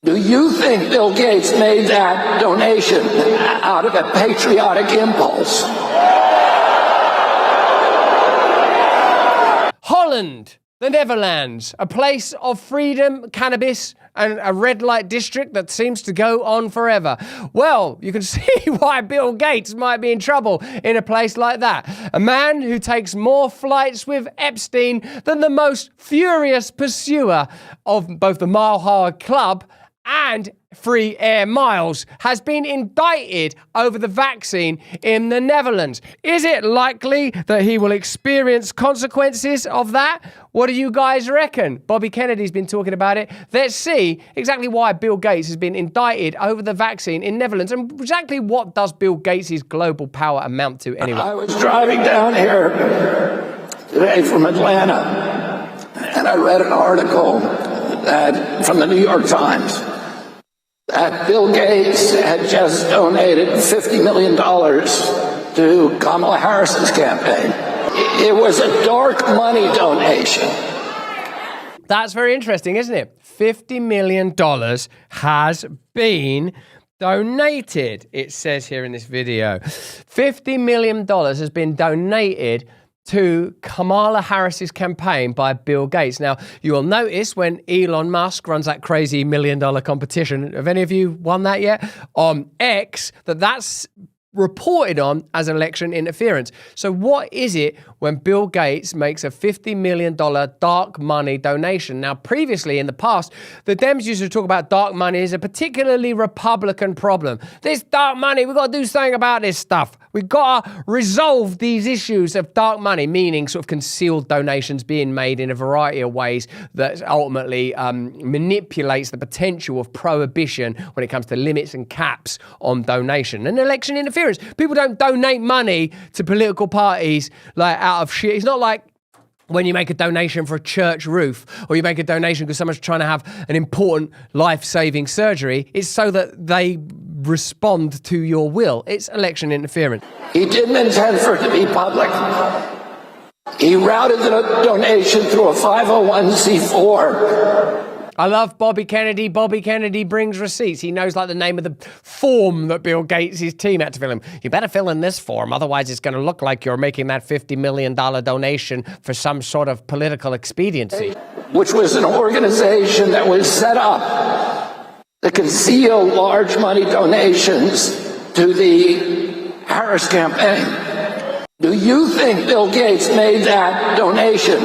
Do you think Bill Gates made that donation out of a patriotic impulse? Holland, the Netherlands, a place of freedom, cannabis, and a red light district that seems to go on forever. Well, you can see why Bill Gates might be in trouble in a place like that. A man who takes more flights with Epstein than the most furious pursuer of both the Mile High Club and free air miles has been indicted over the vaccine in the Netherlands. Is it likely that he will experience consequences of that? What do you guys reckon? Bobby Kennedy's been talking about it. Let's see exactly why Bill Gates has been indicted over the vaccine in Netherlands, and exactly what does Bill Gates' global power amount to anyway. I was driving down here today from Atlanta, and I read an article from the New York Times that Bill Gates had just donated $50 million to Kamala Harris's campaign. It was a dark money donation. That's very interesting, isn't it? $50 million has been donated, it says here in this video. $50 million has been donated to Kamala Harris's campaign by Bill Gates. Now, you will notice when Elon Musk runs that crazy $1 million competition, have any of you won that yet? On X, that's reported on as election interference. So what is it when Bill Gates makes a $50 million dark money donation? Now, previously in the past, the Dems used to talk about dark money as a particularly Republican problem. This dark money, we've got to do something about this stuff. We've got to resolve these issues of dark money, meaning sort of concealed donations being made in a variety of ways that ultimately manipulates the potential of prohibition when it comes to limits and caps on donation and election interference. People don't donate money to political parties like out of shit. It's not like when you make a donation for a church roof, or you make a donation because someone's trying to have an important life-saving surgery. It's so that they respond to your will. It's election interference. He didn't intend for it to be public. He routed the donation through a 501c4. I love Bobby Kennedy. Bobby Kennedy brings receipts. He knows like the name of the form that Bill Gates' team had to fill in. You better fill in this form, otherwise it's going to look like you're making that $50 million donation for some sort of political expediency. Which was an organization that was set up to conceal large money donations to the Harris campaign. Do you think Bill Gates made that donation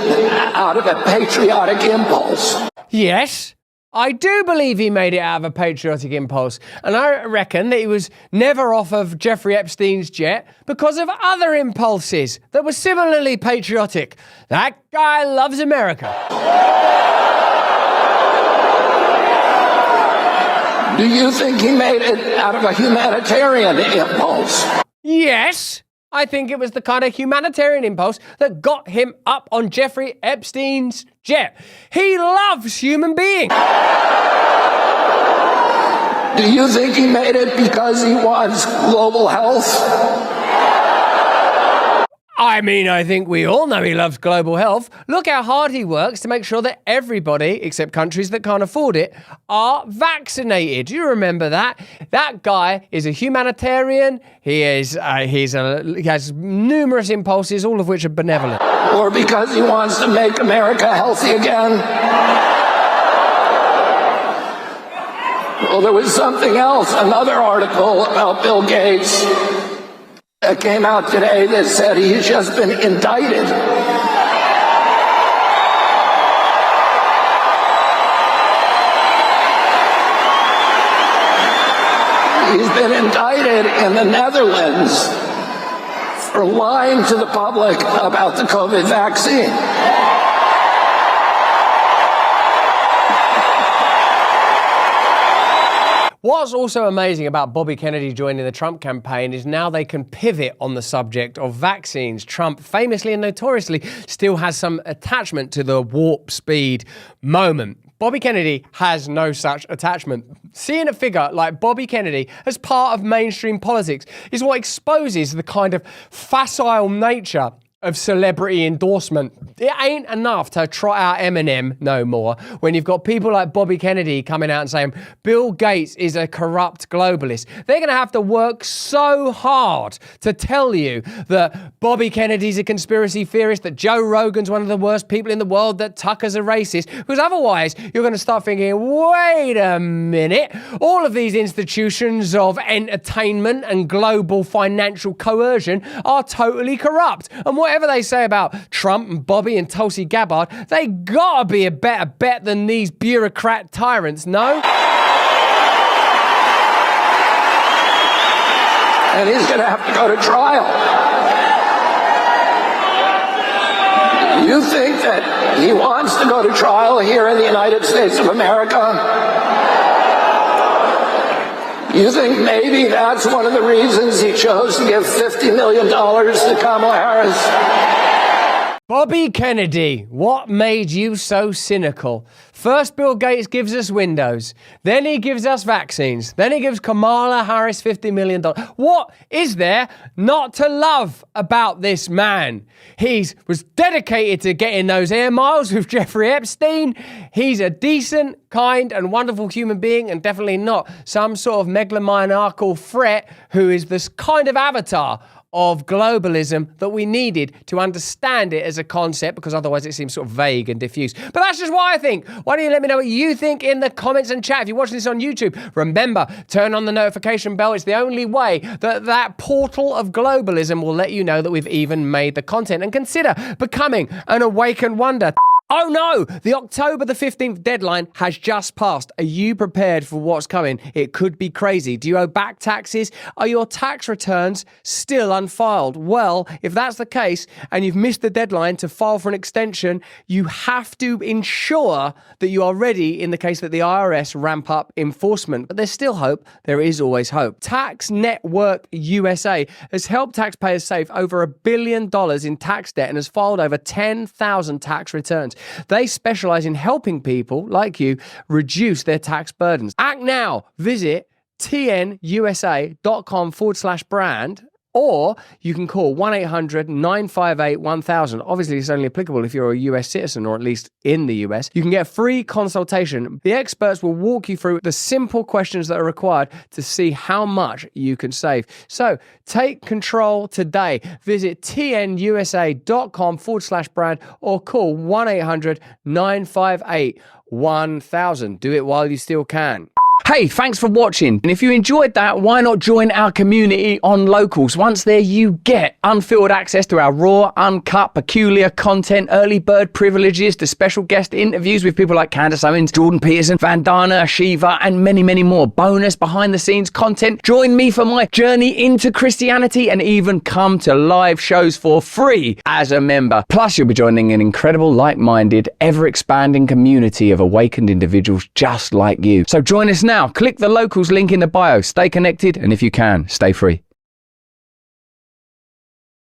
out of a patriotic impulse? Yes, I do believe he made it out of a patriotic impulse. And I reckon that he was never off of Jeffrey Epstein's jet because of other impulses that were similarly patriotic. That guy loves America. Do you think he made it out of a humanitarian impulse? Yes. I think it was the kind of humanitarian impulse that got him up on Jeffrey Epstein's jet. He loves human beings. Do you think he made it because he wants global health? I mean, I think we all know he loves global health. Look how hard he works to make sure that everybody, except countries that can't afford it, are vaccinated. Do you remember that? That guy is a humanitarian. He has numerous impulses, all of which are benevolent. Or because he wants to make America healthy again? Well, there was something else, another article about Bill Gates that came out today that said he's just been indicted. He's been indicted in the Netherlands for lying to the public about the COVID vaccine. What's also amazing about Bobby Kennedy joining the Trump campaign is now they can pivot on the subject of vaccines. Trump famously and notoriously still has some attachment to the warp speed moment. Bobby Kennedy has no such attachment. Seeing a figure like Bobby Kennedy as part of mainstream politics is what exposes the kind of facile nature of celebrity endorsement. It ain't enough to trot out Eminem no more when you've got people like Bobby Kennedy coming out and saying Bill Gates is a corrupt globalist. They're going to have to work so hard to tell you that Bobby Kennedy's a conspiracy theorist, that Joe Rogan's one of the worst people in the world, that Tucker's a racist, because otherwise you're going to start thinking, wait a minute, all of these institutions of entertainment and global financial coercion are totally corrupt. And whatever they say about Trump and Bobby and Tulsi Gabbard, they gotta be a better bet than these bureaucrat tyrants, no? And he's going to have to go to trial. You think that he wants to go to trial here in the United States of America? You think maybe that's one of the reasons he chose to give $50 million to Kamala Harris? Bobby Kennedy, what made you so cynical? First, Bill Gates gives us Windows. Then he gives us vaccines. Then he gives Kamala Harris $50 million. What is there not to love about this man? He was dedicated to getting those air miles with Jeffrey Epstein. He's a decent, kind, and wonderful human being, and definitely not some sort of megalomaniacal threat who is this kind of avatar of globalism that we needed to understand it as a concept, because otherwise it seems sort of vague and diffuse. But that's just what I think. Why don't you let me know what you think in the comments and chat? If you're watching this on YouTube, remember, turn on the notification bell. It's the only way that portal of globalism will let you know that we've even made the content. And consider becoming an awakened wonder. Oh no, the October the 15th deadline has just passed. Are you prepared for what's coming? It could be crazy. Do you owe back taxes? Are your tax returns still unfiled? Well, if that's the case and you've missed the deadline to file for an extension, you have to ensure that you are ready in the case that the IRS ramp up enforcement. But there's still hope. There is always hope. Tax Network USA has helped taxpayers save over $1 billion in tax debt and has filed over 10,000 tax returns. They specialize in helping people like you reduce their tax burdens. Act now. Visit tnusa.com/brand, or you can call 1-800-958-1000. Obviously, it's only applicable if you're a US citizen, or at least in the US. You can get a free consultation. The experts will walk you through the simple questions that are required to see how much you can save. So take control today. Visit tnusa.com/brand or call 1-800-958-1000. Do it while you still can. Hey, thanks for watching. And if you enjoyed that, why not join our community on Locals? Once there, you get unfiltered access to our raw, uncut, peculiar content, early bird privileges, to special guest interviews with people like Candace Owens, Jordan Peterson, Vandana Shiva, and many, many more. Bonus behind-the-scenes content. Join me for my journey into Christianity, and even come to live shows for free as a member. Plus, you'll be joining an incredible, like-minded, ever-expanding community of awakened individuals just like you. So join us now. Click the Locals link in the bio. Stay connected, and if you can, stay free.